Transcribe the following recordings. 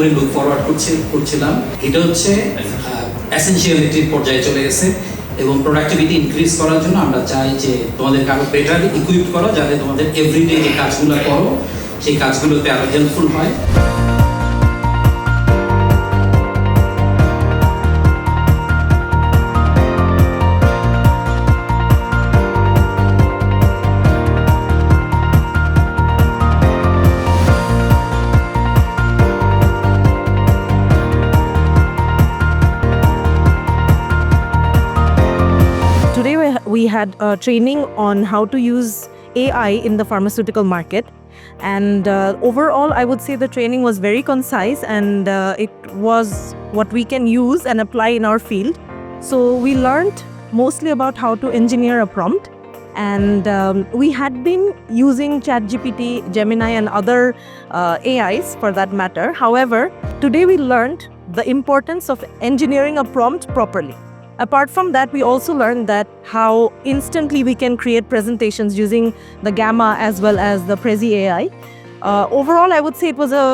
করে look forward করছিলাম। এটা হচ্ছে এসেনশিয়ালিটির পর্যায়ে চলে গেছে এবং প্রোডাক্টিভিটি ইনক্রিজ করার জন্য আমরা চাই যে তোমাদেরকে আরো বেটার ইকুইপ করো, যাতে তোমাদের এভরিডে যে কাজগুলো করো সেই কাজগুলোতে আরো হেল্পফুল হয়। Today we had a training on how to use AI in the pharmaceutical market, and overall I would say the training was very concise, and it was what we can use and apply in our field. So we learned mostly about how to engineer a prompt, and we had been using ChatGPT, Gemini and other AIs for that matter. However, today we learned the importance of engineering a prompt properly. Apart from that, we also learned that how instantly we can create presentations using the Gamma as well as the Prezi AI. Overall, I would say it was a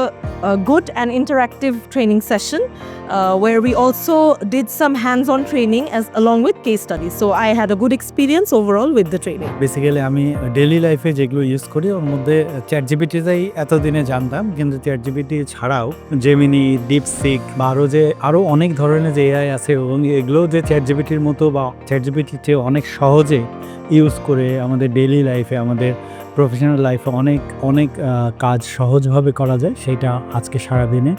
good and interactive training session where we also did some hands-on training along with case studies. So I had a good experience overall with the training. Basically আমি daily লাইফে যেগুলো use করি ওর মধ্যে চ্যাটজিপিটিটাই এতদিনে জানতাম, কিন্তু ChatGPT ছাড়াও Gemini, DeepSeek বা আরও অনেক ধরনের যে এআই আছে এবং এগুলো যে চ্যাটজিপিটির মতো বা চ্যাটজিপিটির চেয়ে অনেক সহজে ইউজ করে আমাদের ডেইলি লাইফে, আমাদের প্রফেশনাল লাইফে অনেক কাজ সহজভাবে করা যায়, সেটা আজকে সারাদিনে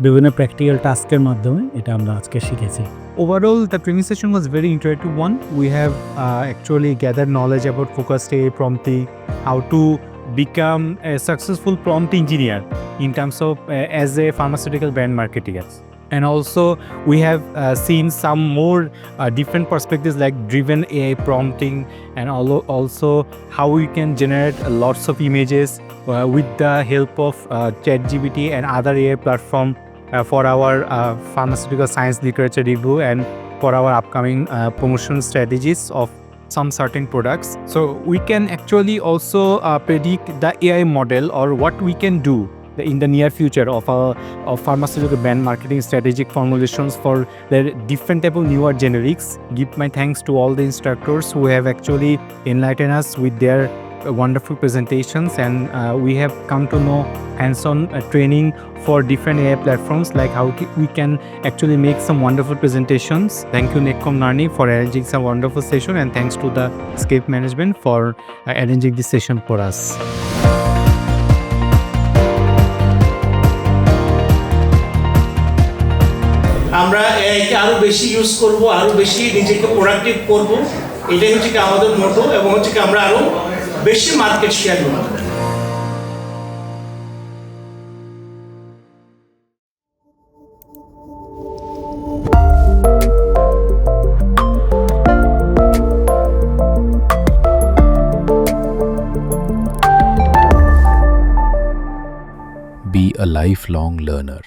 বিভিন্ন প্র্যাকটিক্যাল টাস্কের মাধ্যমে এটা আমরা আজকে শিখেছি। Overall, the training session was very interactive one. We have actually gathered knowledge about focused AI prompting, how to become a successful prompt engineer in terms of as a pharmaceutical brand marketer. And also we have seen some more different perspectives like driven AI prompting, and also how we can generate lots of images with the help of ChatGPT and other AI platform for our pharmaceutical science literature review and for our upcoming promotion strategies of some certain products. So we can actually also predict the AI model or what we can do in the near future of pharmaceutical brand marketing strategic formulations for the different type of newer generics. Give my thanks to all the instructors who have actually enlightened us with their wonderful presentations, and we have come to know hands-on training for different AI platforms, like how we can actually make some wonderful presentations. Thank you NetCom Learning for arranging some wonderful session, and thanks to the Eskayef management for arranging this session for us. আমরা এআইকে আরো বেশি use করব, আরো বেশি নিজেকে productive করব, এটাই হচ্ছে কি আমাদের মোটো, এবং হচ্ছে কি আমরা আরো বেশি মার্কেট শেয়ার করব। Be a lifelong learner.